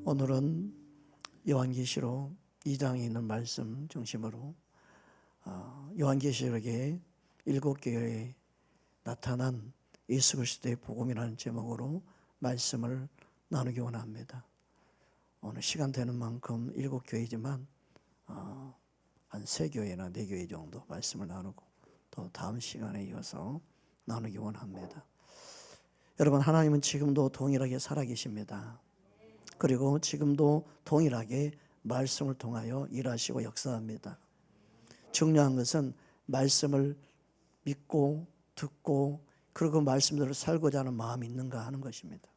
오늘은 요한계시록 2장에 있는 말씀 중심으로 요한계시록의 7교회에 나타난 예수 그리스도의 복음이라는 제목으로 말씀을 나누기 원합니다. 오늘 시간 되는 만큼 7교회지만 한 3교회나 4교회 정도 말씀을 나누고 또 다음 시간에 이어서 나누기 원합니다. 여러분, 하나님은 지금도 동일하게 살아계십니다. 그리고 지금도 동일하게 말씀을 통하여 일하시고 역사합니다. 중요한 것은 말씀을 믿고 듣고 그리고 말씀대로 살고자 하는 마음이 있는가 하는 것입니다.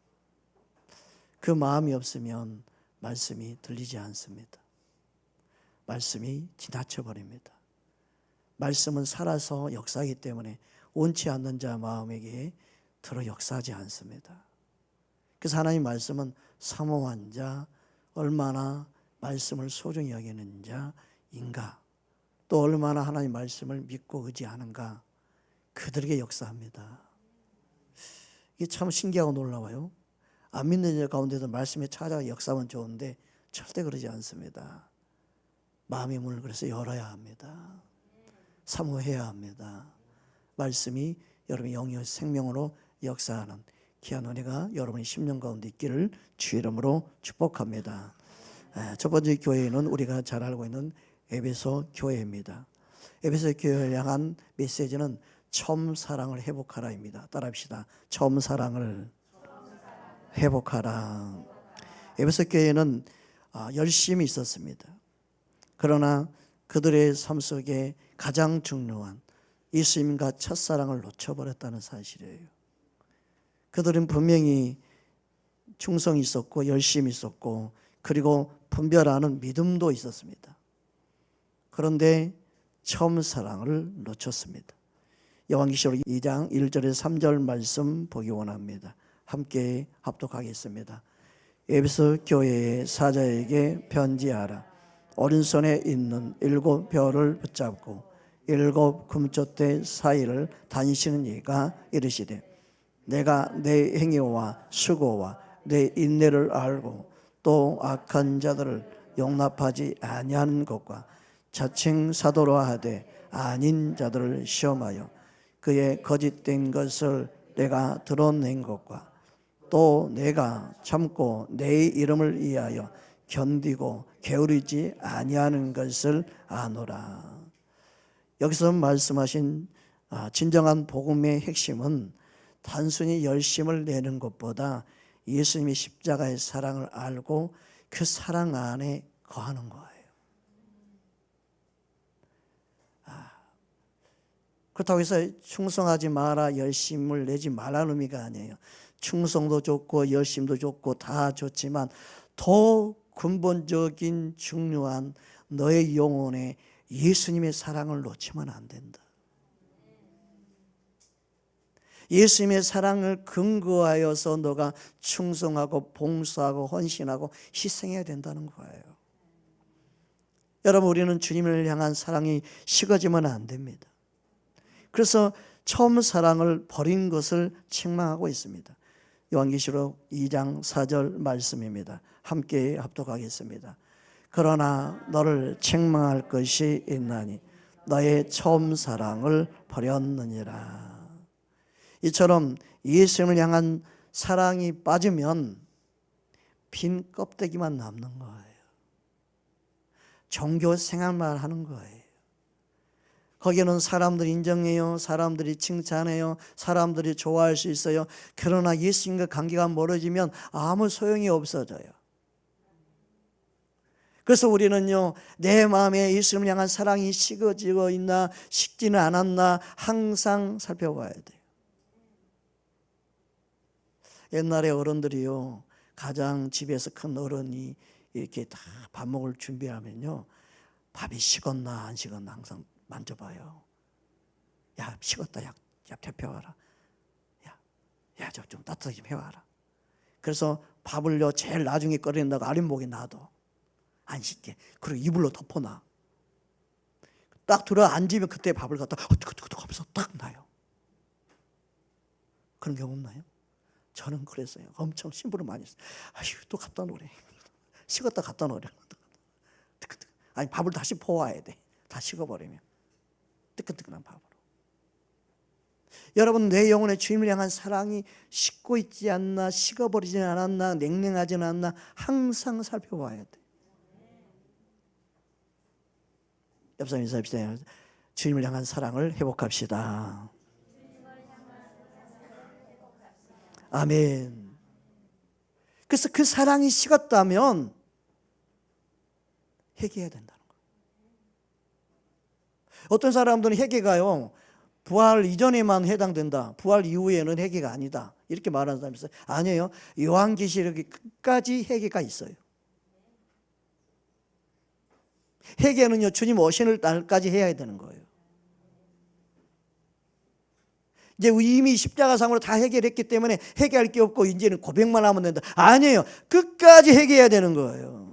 그 마음이 없으면 말씀이 들리지 않습니다. 말씀이 지나쳐 버립니다. 말씀은 살아서 역사하기 때문에 원치 않는 자 마음에게 들어 역사하지 않습니다. 그래서 하나님 말씀은 사모한 자, 얼마나 말씀을 소중히 여기는 자인가, 또 얼마나 하나님 말씀을 믿고 의지하는가, 그들에게 역사합니다. 이게 참 신기하고 놀라워요. 안 믿는 자 가운데도 말씀에 찾아가 역사하면 좋은데 절대 그러지 않습니다. 마음의 문을 그래서 열어야 합니다. 사모해야 합니다. 말씀이 여러분의 영의 생명으로 역사하는 귀한 은혜가 여러분의 심령 가운데 있기를 주의 이름으로 축복합니다. 첫 번째 교회는 우리가 잘 알고 있는 에베소 교회입니다. 에베소 교회를 향한 메시지는 처음 사랑을 회복하라입니다. 따라합시다. 처음 사랑을 회복하라. 에베소 교회는 열심히 있었습니다. 그러나 그들의 삶 속에 가장 중요한 예수님과 첫사랑을 놓쳐버렸다는 사실이에요. 그들은 분명히 충성이 있었고 열심히 있었고 그리고 분별하는 믿음도 있었습니다. 그런데 처음 사랑을 놓쳤습니다. 요한계시록 2장 1절에서 3절 말씀 보기 원합니다. 함께 합독하겠습니다. 에베소 교회의 사자에게 편지하라. 오른손에 있는 7 별을 붙잡고 7 금촛대 사이를 다니시는 이가 이르시되, 내가 내 행위와 수고와 내 인내를 알고 또 악한 자들을 용납하지 아니하는 것과 자칭 사도로 하되 아닌 자들을 시험하여 그의 거짓된 것을 내가 드러낸 것과 또 내가 참고 내 이름을 위하여 견디고 게으르지 아니하는 것을 아노라. 여기서 말씀하신 진정한 복음의 핵심은 단순히 열심을 내는 것보다 예수님의 십자가의 사랑을 알고 그 사랑 안에 거하는 거예요. 그렇다고 해서 충성하지 마라, 열심을 내지 말라는 의미가 아니에요. 충성도 좋고 열심도 좋고 다 좋지만 더 근본적인 중요한 너의 영혼에 예수님의 사랑을 놓치면 안 된다. 예수님의 사랑을 근거하여서 너가 충성하고 봉사하고 헌신하고 희생해야 된다는 거예요. 여러분, 우리는 주님을 향한 사랑이 식어지면 안 됩니다. 그래서 처음 사랑을 버린 것을 책망하고 있습니다. 요한계시록 2장 4절 말씀입니다. 함께 합독하겠습니다. 그러나 너를 책망할 것이 있나니 너의 처음 사랑을 버렸느니라. 이처럼 예수님을 향한 사랑이 빠지면 빈 껍데기만 남는 거예요. 종교 생활만 하는 거예요. 거기에는 사람들이 인정해요. 사람들이 칭찬해요. 사람들이 좋아할 수 있어요. 그러나 예수님과 관계가 멀어지면 아무 소용이 없어져요. 그래서 우리는요, 내 마음에 예수님을 향한 사랑이 식어지고 있나 식지는 않았나 항상 살펴봐야 돼요. 옛날에 어른들이요, 가장 집에서 큰 어른이 이렇게 다 밥 먹을 준비하면요, 밥이 식었나 안 식었나 항상 만져봐요. 야, 식었다. 야, 데펴와라. 야, 저 좀 따뜻하게 좀 해와라. 그래서 밥을요, 제일 나중에 끓인다고 아랫목에 놔둬. 안 식게. 그리고 이불로 덮어놔. 딱 들어 앉으면 그때 밥을 갖다 헛헛헛 하면서 딱 놔요. 그런 경우 없나요? 저는 그랬어요. 엄청 심부름 많이 했어요. 아휴, 또 갖다 놓으래. 식었다 갖다 놓으려. 아니 밥을 다시 퍼와야 돼. 다 식어버리면 뜨끈뜨끈한 밥으로. 여러분, 내 영혼의 주님을 향한 사랑이 식고 있지 않나, 식어버리지 않았나, 냉랭하지 않았나 항상 살펴봐야 돼. 옆 사람 인사합시다. 주님을 향한 사랑을 회복합시다. 아멘. 그래서 그 사랑이 식었다면 회개해야 된다는 거예요. 어떤 사람들은 회개가요, 부활 이전에만 해당된다, 부활 이후에는 회개가 아니다, 이렇게 말하는 사람이 있어요. 아니에요. 요한계시록이 끝까지 회개가 있어요. 회개는요, 주님 오시는 날까지 해야 되는 거예요. 이제 이미 십자가상으로 다 해결했기 때문에 회개할 게 없고 이제는 고백만 하면 된다. 아니에요. 끝까지 회개해야 되는 거예요.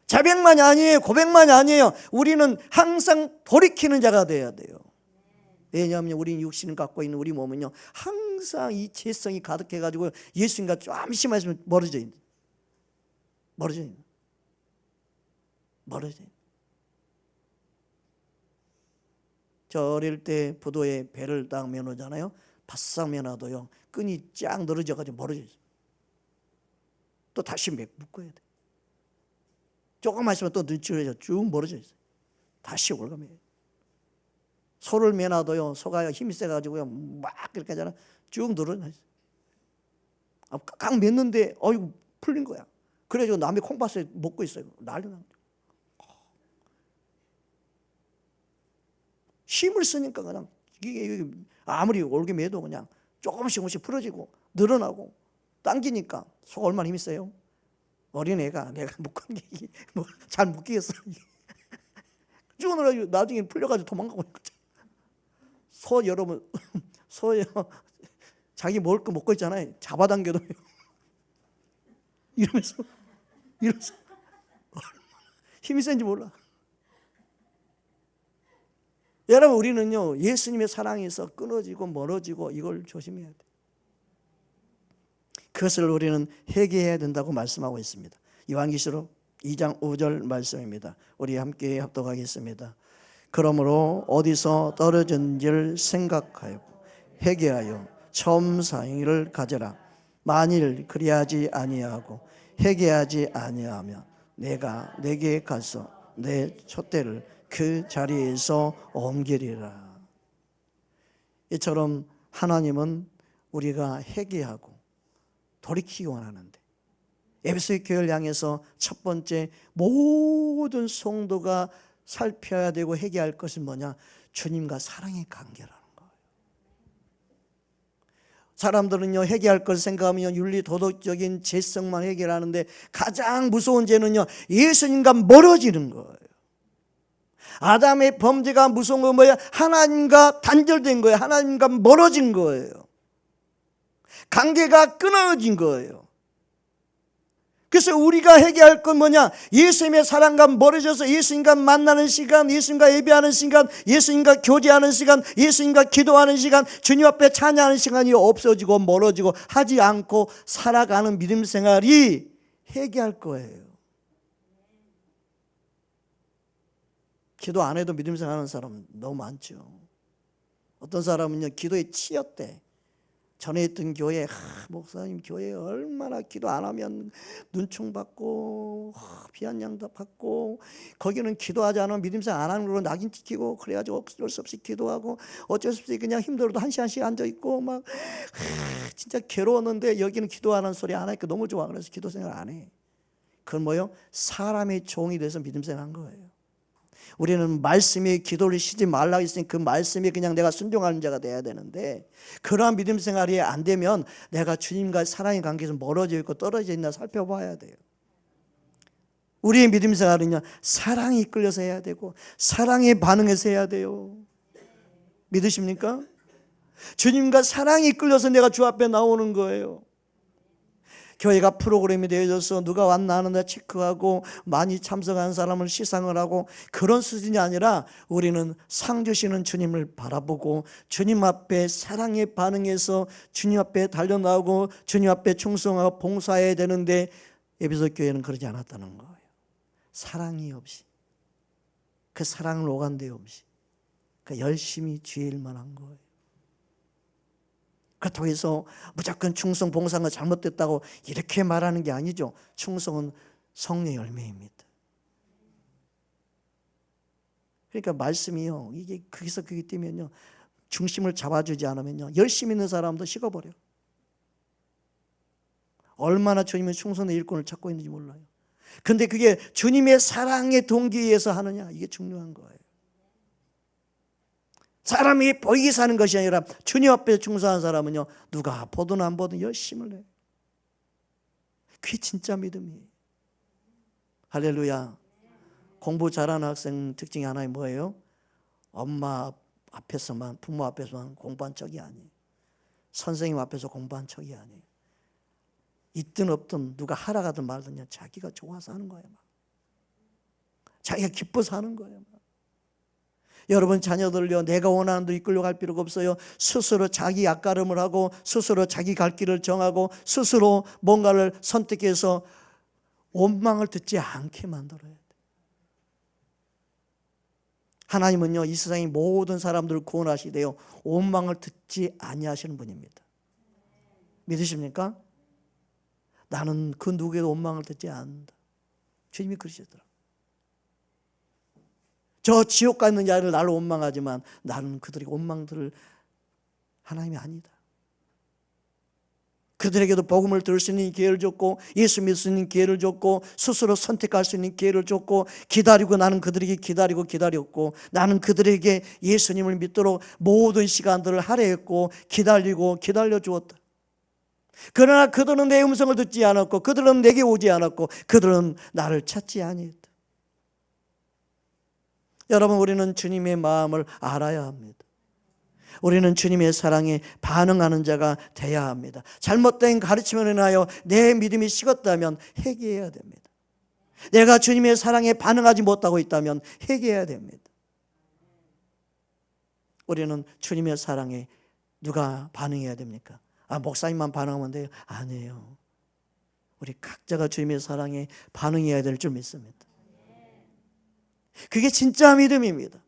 자백만이 아니에요. 고백만이 아니에요. 우리는 항상 돌이키는 자가 돼야 돼요. 왜냐하면 우리 육신을 갖고 있는 우리 몸은요, 항상 이 죄성이 가득해가지고 예수님과 잠시만 있으면 멀어져 있는. 저 어릴 때 부도에 배를 딱 매놓잖아요. 바싹 매놔도요, 끈이 쫙 늘어져가지고 멀어져 있어요. 또 다시 묶어야 돼. 조금만 있으면 또 늦추어져 쭉 멀어져 있어요. 다시 올가매요. 소를 매놔도요, 소가 힘이 세가지고요, 막 이렇게 하잖아. 쭉 늘어져 있어요. 꽉 맸는데, 어이구, 풀린 거야. 그래가지고 남의 콩팥에 먹고 있어요. 난리 납니다. 힘을 쓰니까 그냥 이게 아무리 올게 매도 그냥 조금씩 풀어지고 늘어나고 당기니까 소가 얼마나 힘이 세요? 어린애가 내가 묶은 게 잘 묶이겠어. 쭉 늘어가지고 나중에 풀려가지고 도망가고 있는 거죠. 소 여러분, 소요, 자기 먹을 거 먹고 있잖아요. 잡아당겨도 이러면서 힘이 센지 몰라. 여러분, 우리는요, 예수님의 사랑에서 끊어지고 멀어지고 이걸 조심해야 돼. 그것을 우리는 회개해야 된다고 말씀하고 있습니다. 요한계시록 2장 5절 말씀입니다. 우리 함께 합독하겠습니다. 그러므로 어디서 떨어진지를 생각하여 회개하여 처음 상의를 가져라. 만일 그리하지 아니하고 회개하지 아니하면 내가 내게 가서 내 촛대를 그 자리에서 옮기리라. 이처럼 하나님은 우리가 회개하고 돌이키기 원하는데, 에베소 교회를 향해서 첫 번째 모든 성도가 살펴야 되고 회개할 것은 뭐냐? 주님과 사랑의 관계라는 거예요. 사람들은요, 회개할 걸 생각하면 윤리 도덕적인 죄성만 해결하는데, 가장 무서운 죄는요, 예수님과 멀어지는 거예요. 아담의 범죄가 무서운 건 뭐예요? 하나님과 단절된 거예요. 하나님과 멀어진 거예요. 관계가 끊어진 거예요. 그래서 우리가 회개할 건 뭐냐? 예수님의 사랑과 멀어져서 예수님과 만나는 시간, 예수님과 예배하는 시간, 예수님과 교제하는 시간, 예수님과 기도하는 시간, 주님 앞에 찬양하는 시간이 없어지고 멀어지고 하지 않고 살아가는 믿음 생활이 회개할 거예요. 기도 안 해도 믿음 생활하는 사람 너무 많죠. 어떤 사람은요, 기도에 치였대. 전에 있던 교회, 목사님 교회에 얼마나 기도 안 하면 눈총 받고 비아냥도 받고, 거기는 기도하지 않으면 믿음 생활 안 하는 걸로 낙인 찍히고, 그래가지고 어쩔 수 없이 기도하고, 어쩔 수 없이 그냥 힘들어도 한 시간씩 앉아있고 막 진짜 괴로웠는데, 여기는 기도하는 소리 안 하니까 너무 좋아. 그래서 기도 생활 안 해. 그건 뭐예요? 사람의 종이 돼서 믿음 생활 한 거예요. 우리는 말씀에 기도를 쉬지 말라고 했으니 그 말씀에 그냥 내가 순종하는 자가 돼야 되는데, 그러한 믿음 생활이 안 되면 내가 주님과의 사랑의 관계에서 멀어져 있고 떨어져 있나 살펴봐야 돼요. 우리의 믿음 생활은요, 사랑이 이끌려서 해야 되고 사랑에 반응해서 해야 돼요. 믿으십니까? 주님과 사랑이 이끌려서 내가 주 앞에 나오는 거예요. 교회가 프로그램이 되어져서 누가 왔나 하는데 체크하고 많이 참석한 사람을 시상을 하고 그런 수준이 아니라 우리는 상 주시는 주님을 바라보고 주님 앞에 사랑에 반응해서 주님 앞에 달려나오고 주님 앞에 충성하고 봉사해야 되는데 에베소 교회는 그러지 않았다는 거예요. 사랑이 없이, 그 사랑을 오간데 없이 열심히 주의 일만 한 거예요. 그렇다고 해서 무조건 충성 봉사가 잘못됐다고 이렇게 말하는 게 아니죠. 충성은 성령의 열매입니다. 그러니까 말씀이요, 이게 거기서 그게 뛰면요, 중심을 잡아주지 않으면요, 열심히 있는 사람도 식어버려. 얼마나 주님의 충성의 일꾼을 찾고 있는지 몰라요. 근데 그게 주님의 사랑의 동기에 의해서 하느냐, 이게 중요한 거예요. 사람이 보이게 사는 것이 아니라 주님 앞에 충성한 사람은요, 누가 보든 안 보든 열심을 해요. 그게 진짜 믿음이에요. 할렐루야. 공부 잘하는 학생 특징이 하나가 뭐예요? 엄마 앞에서만, 부모 앞에서만 공부한 척이 아니에요. 선생님 앞에서 공부한 척이 아니에요. 있든 없든 누가 하라 가든 말든 자기가 좋아서 하는 거예요. 자기가 기뻐서 하는 거예요. 여러분 자녀들요, 내가 원하는 대로 이끌려갈 필요가 없어요. 스스로 자기 앞가름을 하고 스스로 자기 갈 길을 정하고 스스로 뭔가를 선택해서 원망을 듣지 않게 만들어야 돼요. 하나님은요, 이 세상의 모든 사람들을 구원하시되요 원망을 듣지 아니하시는 분입니다. 믿으십니까? 나는 그 누구에도 원망을 듣지 않는다. 주님이 그러시더라고요. 저 지옥 가 있는 자를 나를 원망하지만 나는 그들에게 원망 들을 하나님이 아니다. 그들에게도 복음을 들을 수 있는 기회를 줬고 예수 믿을 수 있는 기회를 줬고 스스로 선택할 수 있는 기회를 줬고 기다리고 나는 그들에게 기다렸고 나는 그들에게 예수님을 믿도록 모든 시간들을 할애했고 기다리고 기다려 주었다. 그러나 그들은 내 음성을 듣지 않았고 그들은 내게 오지 않았고 그들은 나를 찾지 아니했다. 여러분, 우리는 주님의 마음을 알아야 합니다. 우리는 주님의 사랑에 반응하는 자가 돼야 합니다. 잘못된 가르침을 인하여 내 믿음이 식었다면 회개해야 됩니다. 내가 주님의 사랑에 반응하지 못하고 있다면 회개해야 됩니다. 우리는 주님의 사랑에 누가 반응해야 됩니까? 목사님만 반응하면 돼요? 아니에요. 우리 각자가 주님의 사랑에 반응해야 될 줄 믿습니다. 그게 진짜 믿음입니다.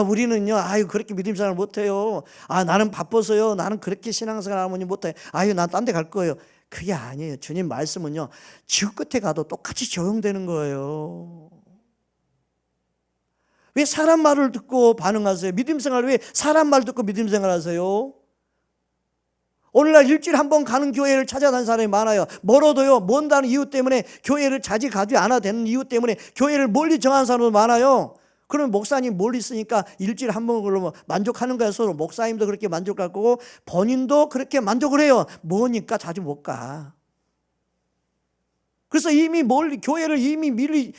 우리는요, 그렇게 믿음 생활 못해요. 나는 바빠서요. 나는 그렇게 신앙생활 하면 못해. 난 딴 데 갈 거예요. 그게 아니에요. 주님 말씀은요, 지구 끝에 가도 똑같이 적용되는 거예요. 왜 사람 말을 듣고 반응하세요? 믿음 생활 왜 사람 말 듣고 믿음 생활 하세요? 오늘날 일주일에 한 번 가는 교회를 찾아다니는 사람이 많아요. 멀어도요, 먼다는 이유 때문에 교회를 자주 가지 않아도 되는 이유 때문에 교회를 멀리 정하는 사람도 많아요. 그러면 목사님 멀리 있으니까 일주일에 한 번 그러면 만족하는 거야. 서로 목사님도 그렇게 만족할 거고 본인도 그렇게 만족을 해요. 뭐니까 자주 못 가. 그래서 이미 교회를 이미 미리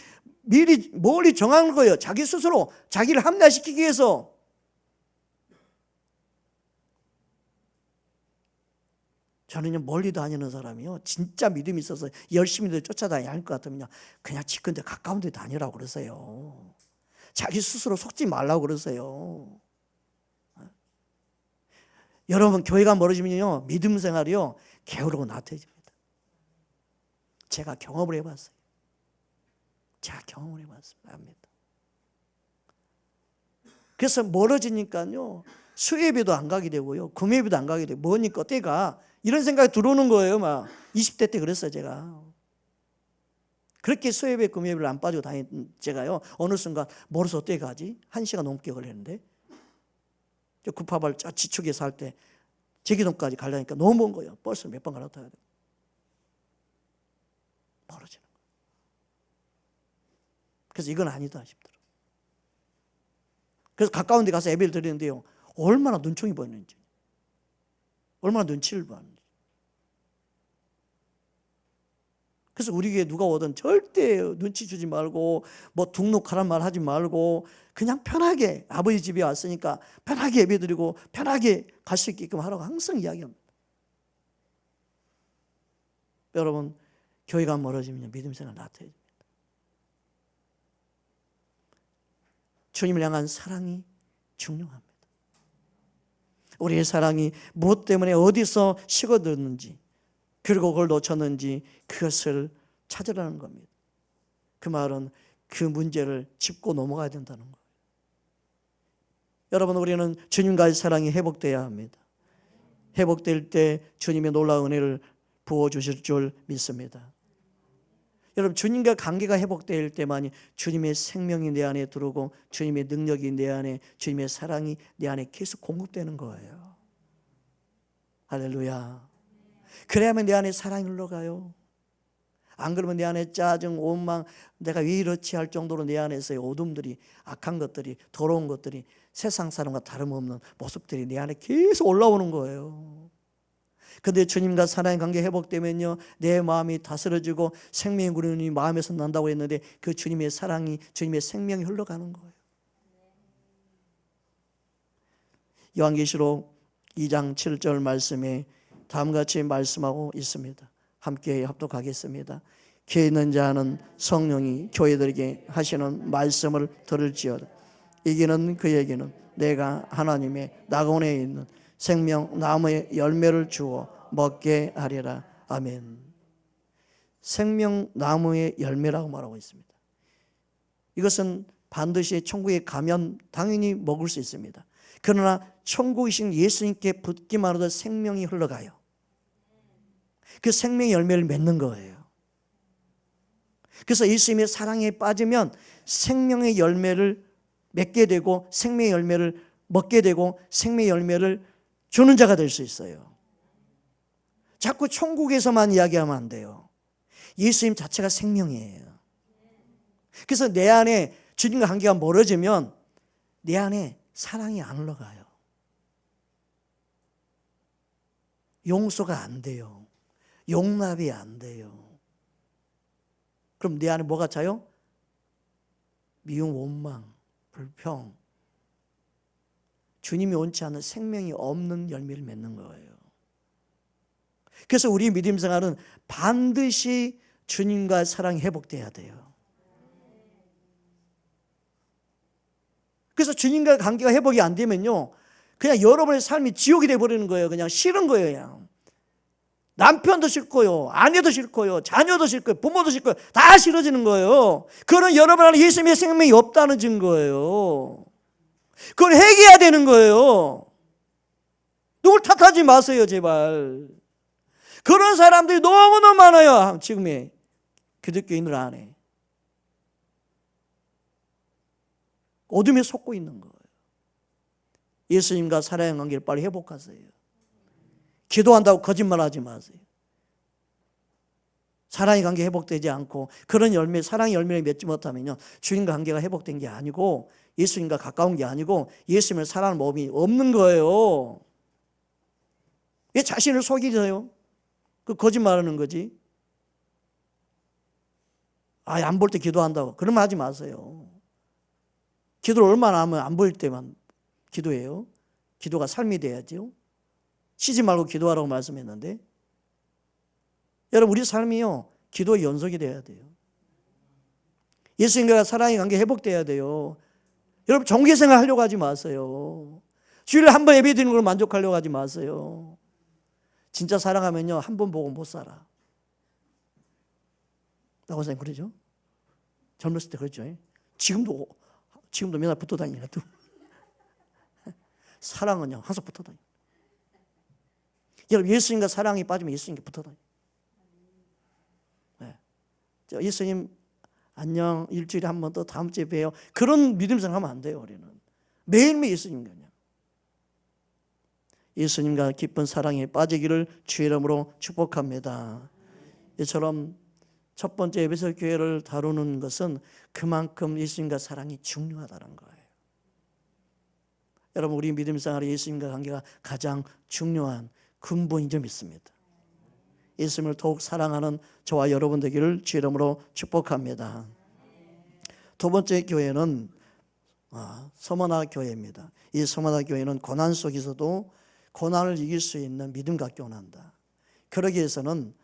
멀리 정하는 거예요. 자기 스스로 자기를 합리화시키기 위해서. 저는요, 멀리 다니는 사람이요, 진짜 믿음이 있어서 열심히 쫓아다녀야 할 것 같으면요, 그냥 집 근처 가까운 데 다니라고 그러세요. 자기 스스로 속지 말라고 그러세요. 여러분, 교회가 멀어지면요, 믿음 생활이요, 게으르고 나태해집니다. 제가 경험을 해봤어요. 압니다. 그래서 멀어지니까요, 수예비도 안 가게 되고요, 금예비도 안 가게 되고, 뭐니까 때가 이런 생각이 들어오는 거예요. 20대 때 그랬어요. 제가 그렇게 수예배 금예배를 안 빠지고 다닌 제가요, 어느 순간 멀어서 어떻게 가지? 1시간 넘게 걸렸는데 구파발 지축에서 할 때 제기동까지 가려니까 너무 먼 거예요. 버스 몇 번 갈아타야 돼요. 멀어지는 거예요. 그래서 이건 아니다 싶더라고요. 그래서 가까운 데 가서 예배를 드리는데요, 얼마나 눈총이 보이는지, 얼마나 눈치를 보는지. 그래서 우리 교회 누가 오든 절대 눈치 주지 말고 등록하란 말 하지 말고 그냥 편하게, 아버지 집에 왔으니까 편하게 예배드리고 편하게 갈 수 있게끔 하라고 항상 이야기합니다. 여러분, 교회가 멀어지면 믿음 생활 나태해집니다. 주님을 향한 사랑이 중요합니다. 우리의 사랑이 무엇 때문에 어디서 식어들었는지, 그리고 그걸 놓쳤는지 그것을 찾으라는 겁니다. 그 말은 그 문제를 짚고 넘어가야 된다는 거예요. 여러분, 우리는 주님과의 사랑이 회복돼야 합니다. 회복될 때 주님의 놀라운 은혜를 부어주실 줄 믿습니다. 여러분, 주님과 관계가 회복될 때만이 주님의 생명이 내 안에 들어오고 주님의 능력이 내 안에, 주님의 사랑이 내 안에 계속 공급되는 거예요. 할렐루야. 그래야만 내 안에 사랑이 흘러가요. 안 그러면 내 안에 짜증, 원망, 내가 왜 이렇지 할 정도로 내 안에서의 어둠들이, 악한 것들이, 더러운 것들이, 세상 사람과 다름없는 모습들이 내 안에 계속 올라오는 거예요. 그런데 주님과 사랑의 관계 회복되면요, 내 마음이 다스려지고 생명의 구름이 마음에서 난다고 했는데 그 주님의 사랑이, 주님의 생명이 흘러가는 거예요. 요한계시록 2장 7절 말씀에 다음과 같이 말씀하고 있습니다. 함께 합독하겠습니다. 귀에 있는 자는 성령이 교회들에게 하시는 말씀을 들을지어다. 이기는 그에게는 내가 하나님의 낙원에 있는 생명나무의 열매를 주어 먹게 하리라. 아멘. 생명나무의 열매라고 말하고 있습니다. 이것은 반드시 천국에 가면 당연히 먹을 수 있습니다. 그러나 천국이신 예수님께 붙기만 하도 생명이 흘러가요. 그 생명의 열매를 맺는 거예요. 그래서 예수님의 사랑에 빠지면 생명의 열매를 맺게 되고 생명의 열매를 먹게 되고 생명의 열매를 주는 자가 될 수 있어요. 자꾸 천국에서만 이야기하면 안 돼요. 예수님 자체가 생명이에요. 그래서 내 안에 주님과 관계가 멀어지면 내 안에 사랑이 안 흘러가요. 용서가 안 돼요. 용납이 안 돼요. 그럼 내 안에 뭐가 차요? 미움, 원망, 불평, 주님이 원치 않는 생명이 없는 열매를 맺는 거예요. 그래서 우리 믿음 생활은 반드시 주님과 사랑이 회복돼야 돼요. 그래서 주님과 관계가 회복이 안 되면요, 그냥 여러분의 삶이 지옥이 돼버리는 거예요. 그냥 싫은 거예요. 그냥 남편도 싫고요, 아내도 싫고요, 자녀도 싫고요, 부모도 싫고요, 다 싫어지는 거예요. 그건 여러분 안에 예수님의 생명이 없다는 증거예요. 그걸 회개해야 되는 거예요. 누굴 탓하지 마세요, 제발. 그런 사람들이 너무너무 많아요. 지금의 기독교인들 안에 어둠에 속고 있는 거예요. 예수님과 사랑의 관계를 빨리 회복하세요. 기도한다고 거짓말하지 마세요. 사랑의 관계 회복되지 않고 그런 열매, 사랑의 열매를 맺지 못하면요, 주님과 관계가 회복된 게 아니고 예수님과 가까운 게 아니고 예수님을 사랑하는 마음이 없는 거예요. 왜 자신을 속이세요? 그 거짓말하는 거지. 안 볼 때 기도한다고 그러면 하지 마세요. 기도를 얼마나 하면 안 보일 때만 기도해요? 기도가 삶이 돼야죠. 쉬지 말고 기도하라고 말씀했는데, 여러분, 우리 삶이요, 기도의 연속이 돼야 돼요. 예수님과 사랑의 관계 회복돼야 돼요. 여러분, 종교생활 하려고 하지 마세요. 주일에 한 번 예배 드리는 걸 만족하려고 하지 마세요. 진짜 사랑하면요, 한 번 보고 못 살아. 나고 선생님 그러죠? 젊었을 때 그랬죠. 지금도 맨날 붙어 다니는 것도. 사랑은요, 항상 붙어 다니. 여러분, 예수님과 사랑이 빠지면 예수님께 붙어 다니. 네. 예수님 안녕, 일주일에 한 번 더 다음 주에 봬요. 그런 믿음 생활하면 안 돼요. 우리는 매일매일 예수님 그냥. 예수님과 깊은 사랑에 빠지기를 주의 이름으로 축복합니다. 이처럼 첫 번째 에베소 교회를 다루는 것은 그만큼 예수님과 사랑이 중요하다는 거예요. 여러분, 우리 믿음 생활에 예수님과 관계가 가장 중요한 근본인 점 있습니다. 예수님을 더욱 사랑하는 저와 여러분 되기를 주의 이름으로 축복합니다. 두 번째 교회는 서머나 교회입니다. 이 서머나 교회는 고난 속에서도 고난을 이길 수 있는 믿음과 교훈한다. 그러기 위해서는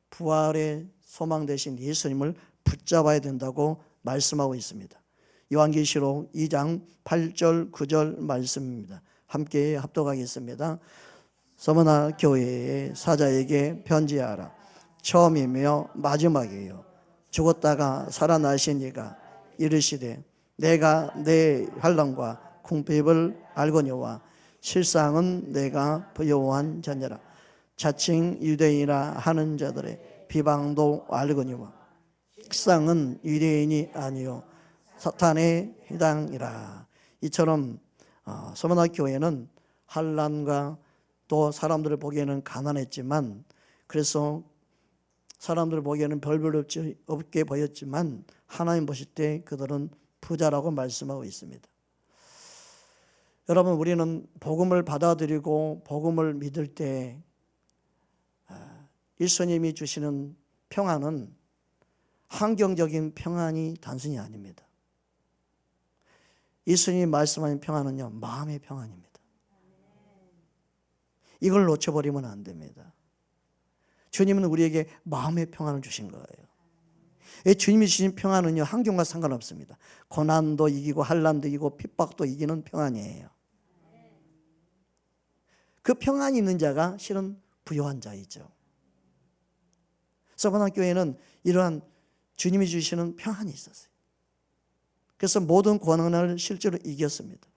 부활의 소망 되신 예수님을 붙잡아야 된다고 말씀하고 있습니다. 요한계시록 2장 8절 9절 말씀입니다. 함께 합독하겠습니다. 서머나 교회의 사자에게 편지하라. 처음이며 마지막이에요. 죽었다가 살아나신 이가 이르시되 내가 내 환난과 궁핍을 알거니와 실상은 내가 부요한 자녀라. 자칭 유대인이라 하는 자들의 비방도 알거니와 실상은 유대인이 아니요 사탄의 해당이라. 이처럼 서머나 교회는 환난과 또 사람들을 보기에는 가난했지만, 그래서 사람들 보기에는 별별 없게 보였지만 하나님 보실 때 그들은 부자라고 말씀하고 있습니다. 여러분, 우리는 복음을 받아들이고 복음을 믿을 때 예수님이 주시는 평안은 환경적인 평안이 단순히 아닙니다. 예수님이 말씀하는 평안은요, 마음의 평안입니다. 이걸 놓쳐버리면 안 됩니다. 주님은 우리에게 마음의 평안을 주신 거예요. 주님이 주신 평안은요, 환경과 상관없습니다. 고난도 이기고 환난도 이기고 핍박도 이기는 평안이에요. 그 평안이 있는 자가 실은 부요한 자이죠. 서머나 교회는 이러한 주님이 주시는 평안이 있었어요. 그래서 모든 고난을 실제로 이겼습니다.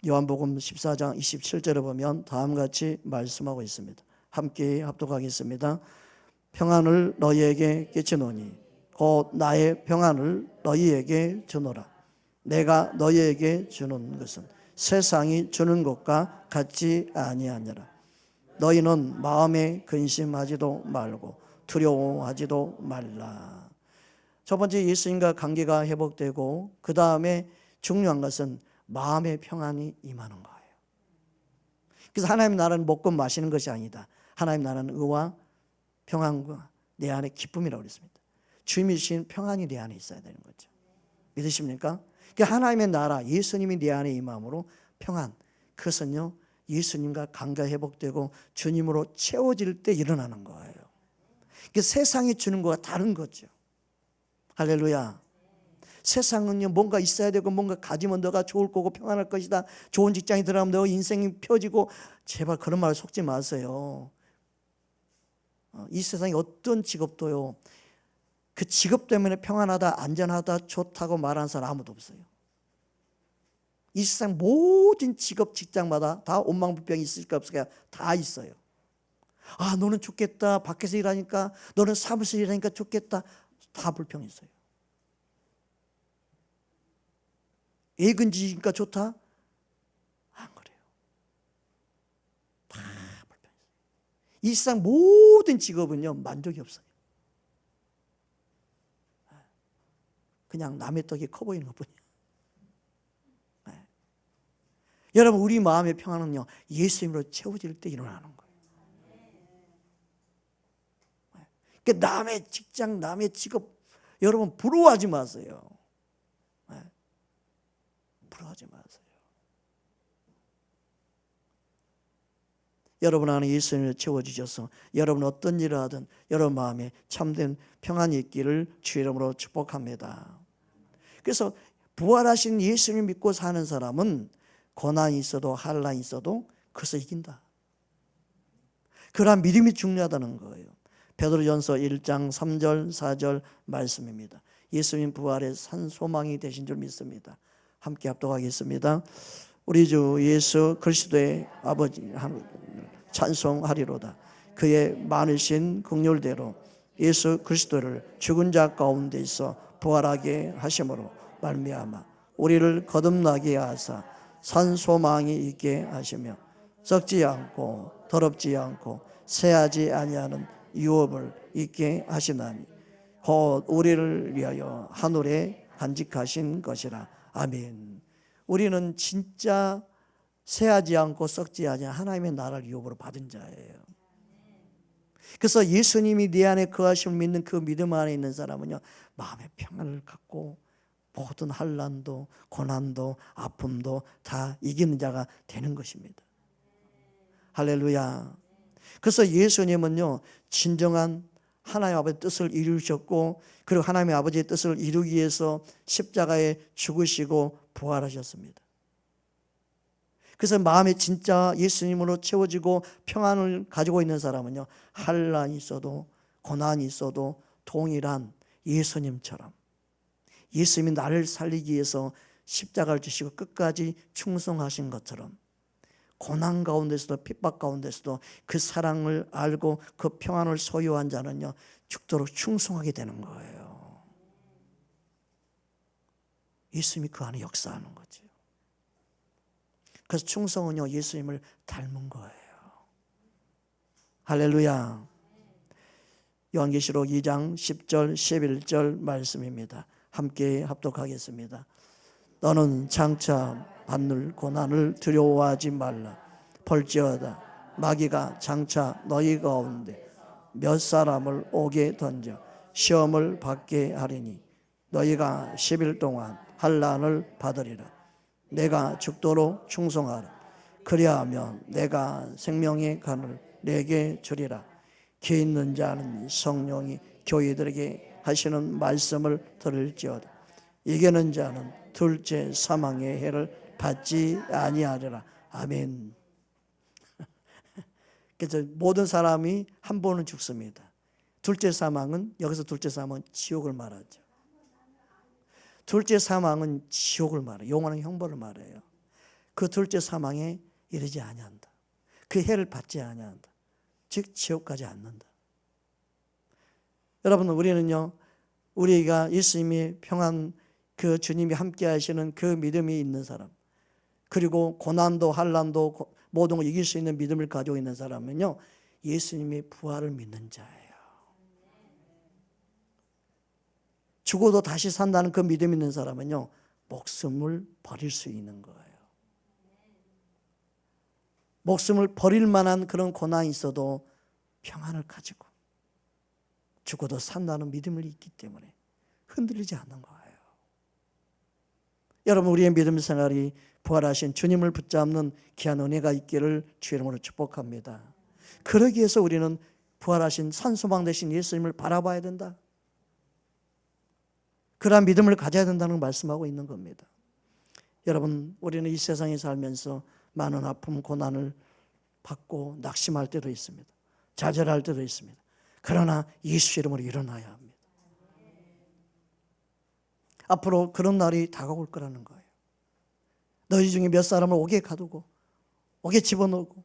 요한복음 14장 27절에 보면 다음같이 말씀하고 있습니다. 함께 합독하겠습니다. 평안을 너희에게 끼치노니 곧 나의 평안을 너희에게 주노라. 내가 너희에게 주는 것은 세상이 주는 것과 같지 아니하니라. 너희는 마음에 근심하지도 말고 두려워하지도 말라. 첫 번째, 예수님과 관계가 회복되고 그 다음에 중요한 것은 마음의 평안이 임하는 거예요. 그래서 하나님 나라는 먹고 마시는 것이 아니다. 하나님 나라는 의와 평안과 내 안에 기쁨이라고 그랬습니다. 주님이 주신 평안이 내 안에 있어야 되는 거죠. 믿으십니까? 그러니까 하나님의 나라, 예수님이 내 안에 임함으로 평안, 그것은요 예수님과 관계가 회복되고 주님으로 채워질 때 일어나는 거예요. 그러니까 세상이 주는 것과 다른 거죠. 할렐루야. 세상은요 뭔가 있어야 되고 뭔가 가지면 너가 좋을 거고 평안할 것이다. 좋은 직장에 들어가면 너 인생이 펴지고, 제발 그런 말 속지 마세요. 이 세상에 어떤 직업도요 그 직업 때문에 평안하다, 안전하다, 좋다고 말하는 사람 아무도 없어요. 이 세상 모든 직업, 직장마다 다 원망불평이 있을까 없을까 다 있어요. 아, 너는 좋겠다. 밖에서 일하니까, 너는 사무실 일하니까 좋겠다. 다 불평이 있어요. 애근지니까 좋다? 안 그래요. 다 불평이 있어요. 이 세상 모든 직업은요 만족이 없어요. 그냥 남의 떡이 커 보이는 것뿐이에요. 여러분, 우리 마음의 평안은요 예수님으로 채워질 때 일어나는 거예요. 그러니까 남의 직장, 남의 직업, 여러분 부러워하지 마세요. 부러워하지 마세요. 여러분 안에 예수님을 채워주셔서 여러분 어떤 일을 하든 여러분 마음에 참된 평안이 있기를 주의 이름으로 축복합니다. 그래서 부활하신 예수님을 믿고 사는 사람은 고난이 있어도 환난이 있어도 그것을 이긴다. 그러한 믿음이 중요하다는 거예요. 베드로전서 1장 3절 4절 말씀입니다. 예수님 부활의 산 소망이 되신 줄 믿습니다. 함께 합독하겠습니다. 우리 주 예수 그리스도의 아버지 찬송하리로다. 그의 많으신 긍휼대로 예수 그리스도를 죽은 자 가운데 있어 부활하게 하심으로 말미암아 우리를 거듭나게 하사 산 소망이 있게 하시며 썩지 않고 더럽지 않고 새하지 아니하는 유업을 있게 하시나니 곧 우리를 위하여 하늘에 간직하신 것이라. 아멘. 우리는 진짜 새하지 않고 썩지 아니한 하나님의 나라를 유업으로 받은 자예요. 그래서 예수님이 네 안에 거하심을 믿는 그 믿음 안에 있는 사람은요 마음의 평안을 갖고 모든 환난도 고난도 아픔도 다 이기는 자가 되는 것입니다. 할렐루야. 그래서 예수님은요, 진정한 하나님 아버지의 뜻을 이루셨고, 그리고 하나님의 아버지의 뜻을 이루기 위해서 십자가에 죽으시고 부활하셨습니다. 그래서 마음이 진짜 예수님으로 채워지고 평안을 가지고 있는 사람은요, 환난이 있어도 고난이 있어도 동일한 예수님처럼, 예수님이 나를 살리기 위해서 십자가를 주시고 끝까지 충성하신 것처럼, 고난 가운데서도 핍박 가운데서도 그 사랑을 알고 그 평안을 소유한 자는요, 죽도록 충성하게 되는 거예요. 예수님이 그 안에 역사하는 거죠. 그래서 충성은요, 예수님을 닮은 거예요. 할렐루야. 요한계시록 2장 10절 11절 말씀입니다. 함께 합독하겠습니다. 너는 장차 받는 고난을 두려워하지 말라. 볼지어다 마귀가 장차 너희 가운데 몇 사람을 오게 던져 시험을 받게 하리니 너희가 10일 동안 환난을 받으리라. 내가 죽도록 충성하라. 그리하면 내가 생명의 간을 내게 주리라. 귀 있는 자는 성령이 교회들에게 하시는 말씀을 들을지어다. 이기는 자는 둘째 사망의 해를 받지 아니하리라. 아멘. 그래서 모든 사람이 한 번은 죽습니다. 둘째 사망은, 여기서 둘째 사망은 지옥을 말하죠. 둘째 사망은 지옥을 말해요. 영원한 형벌을 말해요. 그 둘째 사망에 이르지 아니한다. 그 해를 받지 아니한다. 즉 지옥 가지 않는다. 여러분, 우리는요, 우리가 예수님이 평안, 그 주님이 함께 하시는 그 믿음이 있는 사람, 그리고 고난도 환난도 모든 걸 이길 수 있는 믿음을 가지고 있는 사람은요, 예수님의 부활을 믿는 자예요. 죽어도 다시 산다는 그 믿음 있는 사람은요, 목숨을 버릴 수 있는 거예요. 목숨을 버릴 만한 그런 고난이 있어도 평안을 가지고 죽어도 산다는 믿음을 있기 때문에 흔들리지 않는 거예요. 여러분, 우리의 믿음 생활이 부활하신 주님을 붙잡는 귀한 은혜가 있기를 주의 이름으로 축복합니다. 그러기 위해서 우리는 부활하신 산소망 되신 예수님을 바라봐야 된다. 그러한 믿음을 가져야 된다는 말씀하고 있는 겁니다. 여러분, 우리는 이 세상에 살면서 많은 아픔, 고난을 받고 낙심할 때도 있습니다. 좌절할 때도 있습니다. 그러나 예수 이름으로 일어나야 합니다. 앞으로 그런 날이 다가올 거라는 거예요. 너희 중에 몇 사람을 옥에 가두고 옥에 집어넣고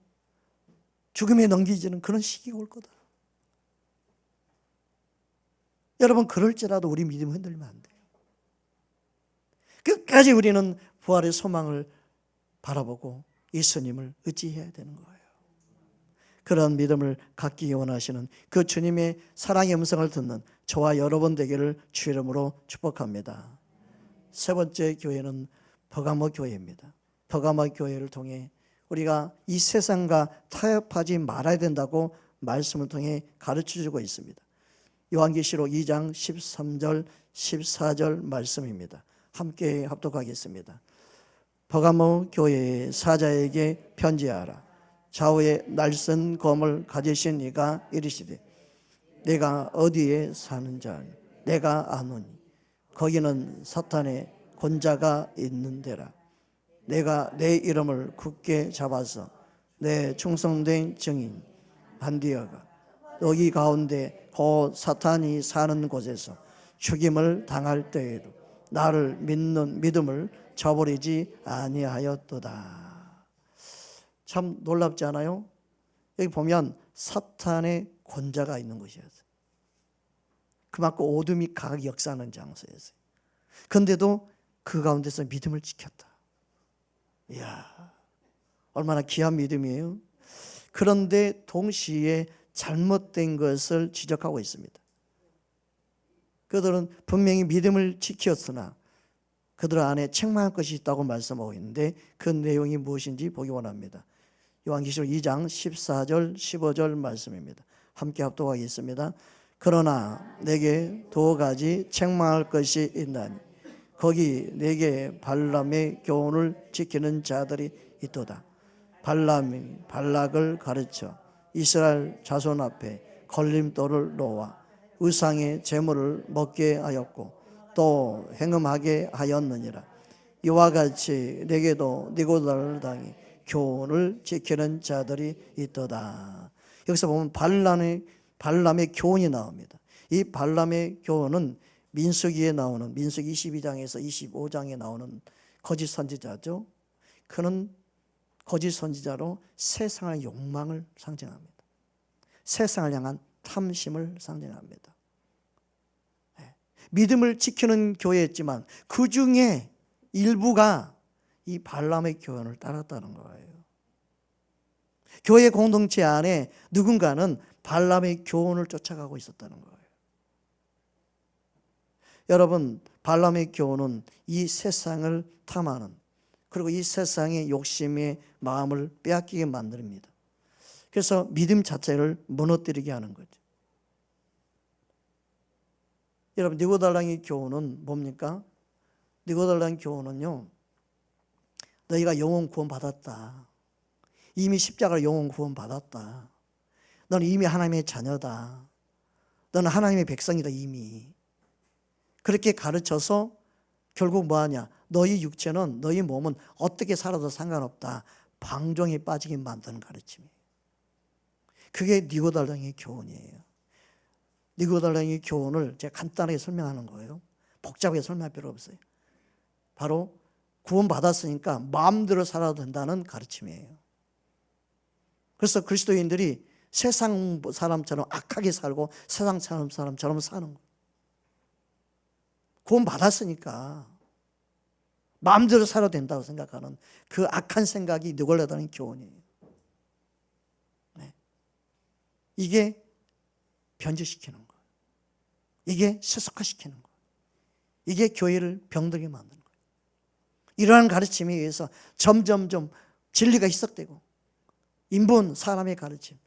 죽음에 넘기지는 그런 시기가 올 거다. 여러분, 그럴지라도 우리 믿음이 흔들리면 안 돼요. 끝까지 우리는 부활의 소망을 바라보고 예수님을 의지해야 되는 거예요. 그런 믿음을 갖기 원하시는 그 주님의 사랑의 음성을 듣는 저와 여러분 되기를 주 이름으로 축복합니다. 세 번째 교회는 버가모 교회입니다. 버가모 교회를 통해 우리가 이 세상과 타협하지 말아야 된다고 말씀을 통해 가르쳐주고 있습니다. 요한계시록 2장 13절 14절 말씀입니다. 함께 합독하겠습니다. 버가모 교회의 사자에게 편지하라. 좌우에 날선 검을 가지신 이가 이르시되 내가 어디에 사는 자 내가 아노니 거기는 사탄의 권자가 있는 데라. 내가 내 이름을 굳게 잡아서 내 충성된 증인 반디어가 너희 가운데 곧 사탄이 사는 곳에서 죽임을 당할 때에도 나를 믿는 믿음을 저버리지 아니하였도다. 참 놀랍지 않아요? 여기 보면 사탄의 권자가 있는 곳이었어요. 그만큼 어둠이 강하게 역사하는 장소였어요. 그런데도 그 가운데서 믿음을 지켰다. 이야, 얼마나 귀한 믿음이에요. 그런데 동시에 잘못된 것을 지적하고 있습니다. 그들은 분명히 믿음을 지켰으나 그들 안에 책망할 것이 있다고 말씀하고 있는데 그 내용이 무엇인지 보기 원합니다. 요한계시록 2장 14절 15절 말씀입니다. 함께 합독하겠습니다. 그러나 내게 두 가지 책망할 것이 있나니 거기 내게 발람의 교훈을 지키는 자들이 있도다. 발람이 발락을 가르쳐 이스라엘 자손 앞에 걸림돌을 놓아 우상의 제물을 먹게 하였고 또 행음하게 하였느니라. 이와 같이 내게도 니고델 당이 교훈을 지키는 자들이 있도다. 여기서 보면 발람의 교훈이 나옵니다. 이 발람의 교훈은 민수기에 나오는, 민수기 22장에서 25장에 나오는 거짓 선지자죠. 그는 거짓 선지자로 세상의 욕망을 상징합니다. 세상을 향한 탐심을 상징합니다. 믿음을 지키는 교회였지만 그 중에 일부가 이 발람의 교훈을 따랐다는 거예요. 교회 공동체 안에 누군가는 발람의 교훈을 쫓아가고 있었다는 거예요. 여러분, 발람의 교훈은 이 세상을 탐하는, 그리고 이 세상의 욕심의 마음을 빼앗기게 만듭니다. 그래서 믿음 자체를 무너뜨리게 하는 거죠. 여러분, 니고델랑의 교훈은 뭡니까? 니고델랑 교훈은요, 너희가 영혼 구원 받았다. 이미 십자가로 영혼 구원 받았다. 너는 이미 하나님의 자녀다. 너는 하나님의 백성이다 이미. 그렇게 가르쳐서 결국 뭐하냐? 너희 육체는, 너희 몸은 어떻게 살아도 상관없다. 방종에 빠지게 만드는 가르침이에요. 그게 니고델랑의 교훈이에요. 니고델랑의 교훈을 제가 간단하게 설명하는 거예요. 복잡하게 설명할 필요 없어요. 바로 구원받았으니까 마음대로 살아도 된다는 가르침이에요. 그래서 그리스도인들이 세상 사람처럼 악하게 살고 세상 사람처럼 사는 거예요. 구원받았으니까 마음대로 살아도 된다고 생각하는 그 악한 생각이 니고델랑의 교훈이에요. 네. 이게 변질시키는 거예요. 이게 세속화시키는 거예요. 이게 교회를 병들게 만드는 거예요. 이러한 가르침에 의해서 점점점 진리가 희석되고 인본 사람의 가르침,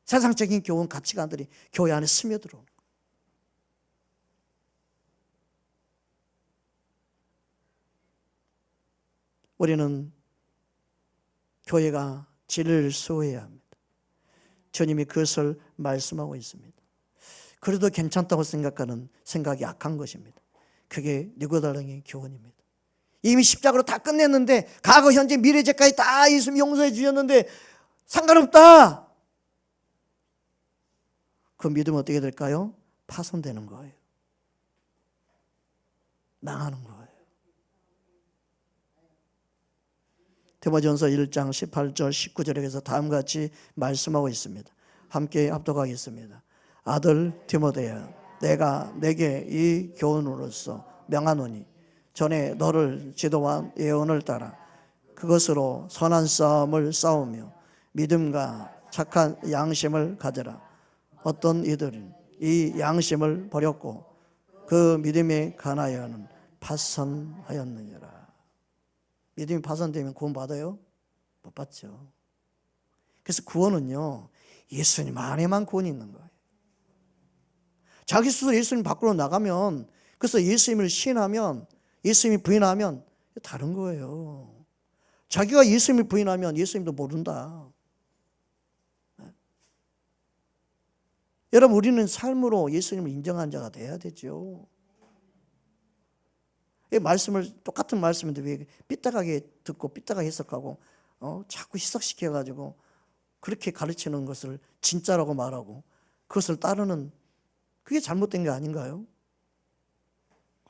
세상적인 교훈 가치관들이 교회 안에 스며들어오는 거예요. 우리는 교회가 진리를 수호해야 합니다. 주님이 그것을 말씀하고 있습니다. 그래도 괜찮다고 생각하는 생각이 악한 것입니다. 그게 니고델랑의 교훈입니다. 이미 십자가로 다 끝냈는데 과거, 현재, 미래, 죄까지 다 예수님이 용서해 주셨는데 상관없다. 그 믿으면 어떻게 될까요? 파손되는 거예요. 망하는 거예요. 디모데전서 1장 18절 19절에서 다음과 같이 말씀하고 있습니다. 함께 합독하겠습니다. 아들 디모데야, 내가 내게 이 교훈으로서 명하노니 전에 너를 지도한 예언을 따라 그것으로 선한 싸움을 싸우며 믿음과 착한 양심을 가져라. 어떤 이들은 이 양심을 버렸고 그 믿음에 관하여는 파선하였느니라. 믿음이 파손되면 구원 받아요? 못 받죠. 그래서 구원은요, 예수님 안에만 구원이 있는 거예요. 자기 스스로 예수님 밖으로 나가면, 그래서 예수님을 시인하면, 예수님이 부인하면 다른 거예요. 자기가 예수님을 부인하면 예수님도 모른다. 여러분, 우리는 삶으로 예수님을 인정한 자가 돼야 되죠. 이 말씀을, 똑같은 말씀인데 왜 삐딱하게 듣고 삐딱하게 해석하고 자꾸 희석시켜가지고 그렇게 가르치는 것을 진짜라고 말하고 그것을 따르는, 그게 잘못된 게 아닌가요?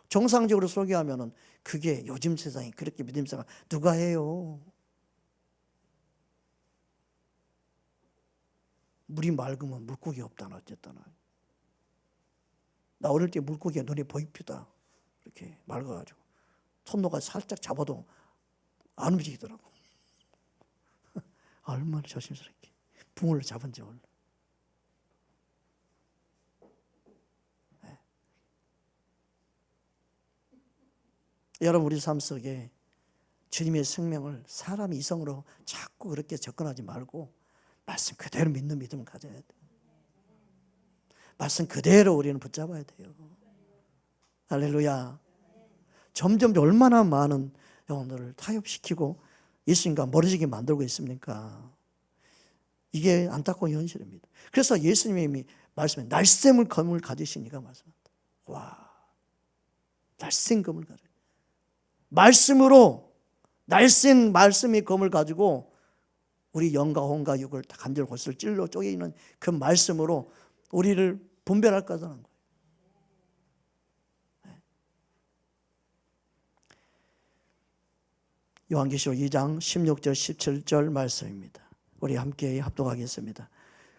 정상적으로 설교하면은 그게 요즘 세상에 그렇게 믿음 생활 누가 해요? 물이 맑으면 물고기 없다나 어쨌다나. 나 어릴 때 물고기가 눈에 보입니다. 이렇게 맑아가지고 손노가 살짝 잡아도 안 움직이더라고. 얼마나 조심스럽게 붕어를 잡은지 몰라. 네. 여러분, 우리 삶 속에 주님의 생명을 사람 이성으로 자꾸 그렇게 접근하지 말고 말씀 그대로 믿는 믿음을 가져야 돼. 말씀 그대로 우리는 붙잡아야 돼요. 할렐루야. 점점 얼마나 많은 영혼들을 타협시키고 예수님과 멀어지게 만들고 있습니까? 이게 안타까운 현실입니다. 그래서 예수님이 말씀해 날쌘을 검을 가지시니까 말씀합니다. 와, 날쌘 검을 가져. 말씀으로 날쌘 말씀의 검을 가지고 우리 영과 혼과 육을 다 간절 골수를 찔러 쪼개 있는 그 말씀으로 우리를 분별할 거라는 거예요. 요한계시록 2장 16절 17절 말씀입니다. 우리 함께 합독하겠습니다.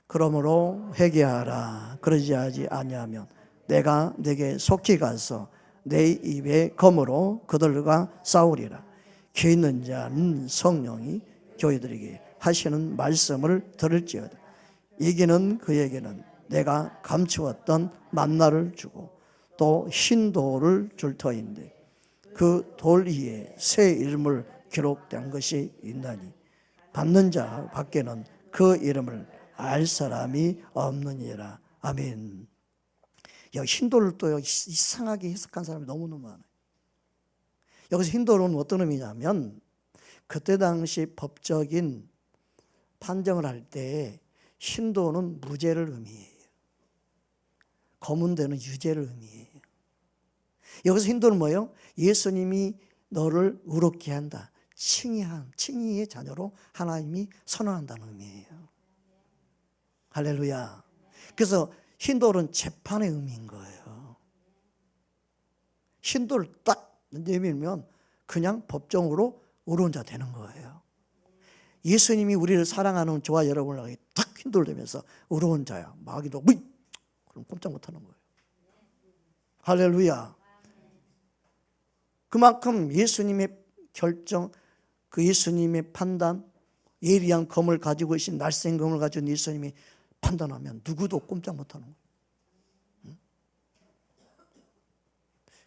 그러므로 회개하라. 그러지 아니하면 내가 네게 속히 가서 내 입의 검으로 그들과 싸우리라. 귀 있는 자는 성령이 교회들에게 하시는 말씀을 들을지어다. 이기는 그에게는 내가 감추었던 만나를 주고 또 흰 돌을 줄 터인데 그 돌 위에 새 이름을 기록된 것이 있나니 받는 자 밖에는 그 이름을 알 사람이 없느니라. 아멘. 흰돌을 또 이상하게 해석한 사람이 너무너무 많아요. 여기서 흰돌은 어떤 의미냐면 그때 당시 법적인 판정을 할 때 흰돌은 무죄를 의미해요. 검은 데는 유죄를 의미해요. 여기서 흰돌은 뭐예요? 예수님이 너를 의롭게 한다. 칭의의 자녀로 하나님이 선언한다는 의미예요. 할렐루야. 그래서 흰돌은 재판의 의미인 거예요. 흰돌을 딱 내밀면 그냥 법정으로 의로운 자 되는 거예요. 예수님이 우리를 사랑하는 저와 여러분에게 딱 흰돌 되면서 의로운 자야. 마귀도 그럼 꼼짝 못하는 거예요. 할렐루야. 그만큼 예수님의 결정, 그 예수님의 판단, 예리한 검을 가지고 계신 날쌘 검을 가지고 예수님이 판단하면 누구도 꼼짝 못하는 거예요.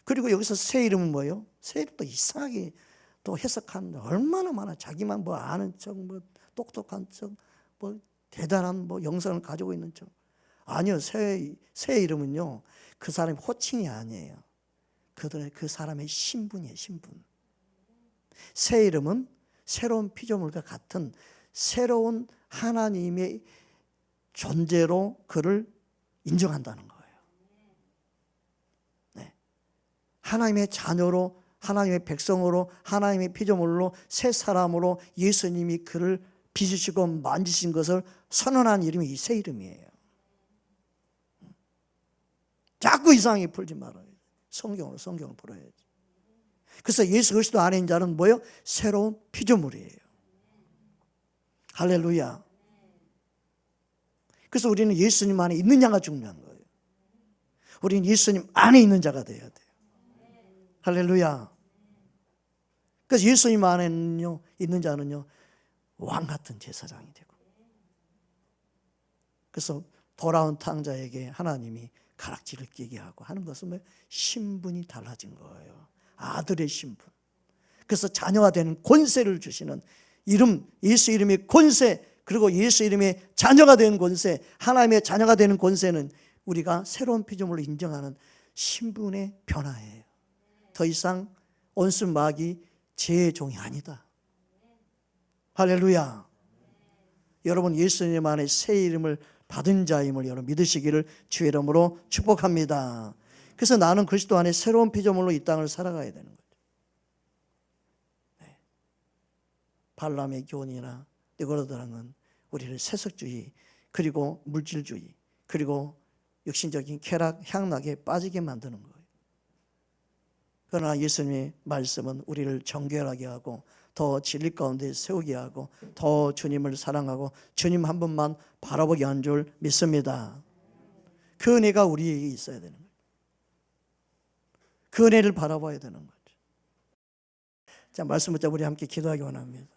그리고 여기서 새 이름은 뭐예요? 새 이름도 이상하게 또 해석하는데 얼마나 많아. 자기만 뭐 아는 척, 뭐 똑똑한 척, 뭐 대단한 뭐 영성을 가지고 있는 척. 아니요. 새 이름은요, 그 사람의 호칭이 아니에요. 그 사람의 신분이에요. 신분. 새 이름은 새로운 피조물과 같은 새로운 하나님의 존재로 그를 인정한다는 거예요. 네. 하나님의 자녀로, 하나님의 백성으로, 하나님의 피조물로, 새 사람으로 예수님이 그를 빚으시고 만지신 것을 선언한 이름이 이 새 이름이에요. 자꾸 이상하게 풀지 말아요. 성경을 풀어야지. 그래서 예수 그리스도 안에 있는 자는 뭐예요? 새로운 피조물이에요. 할렐루야. 그래서 우리는 예수님 안에 있는 자가 중요한 거예요. 우리는 예수님 안에 있는 자가 돼야 돼요. 할렐루야. 그래서 예수님 안에는요, 있는 자는요, 왕 같은 제사장이 되고, 그래서 돌아온 탕자에게 하나님이 가락지를 끼게 하고 하는 것은 뭐예요? 신분이 달라진 거예요. 아들의 신분. 그래서 자녀가 되는 권세를 주시는 이름, 예수 이름의 권세, 그리고 예수 이름의 자녀가 되는 권세, 하나님의 자녀가 되는 권세는 우리가 새로운 피조물로 인정하는 신분의 변화예요. 더 이상 온순 마귀 죄의 종이 아니다. 할렐루야. 여러분 예수님 안에 새 이름을 받은 자임을 여러분 믿으시기를 주의 이름으로 축복합니다. 그래서 나는 그리스도 안에 새로운 피조물로 이 땅을 살아가야 되는 거죠. 네. 발람의 교훈이나 느고라드랑은 우리를 세속주의, 그리고 물질주의, 그리고 육신적인 쾌락, 향락에 빠지게 만드는 거예요. 그러나 예수님의 말씀은 우리를 정결하게 하고 더 진리 가운데 세우게 하고 더 주님을 사랑하고 주님 한 분만 바라보게 한 줄 믿습니다. 그 은혜가 우리에게 있어야 되는 거예요. 그 은혜를 바라봐야 되는 거죠. 자, 말씀 붙잡고 우리 함께 기도하기 원합니다.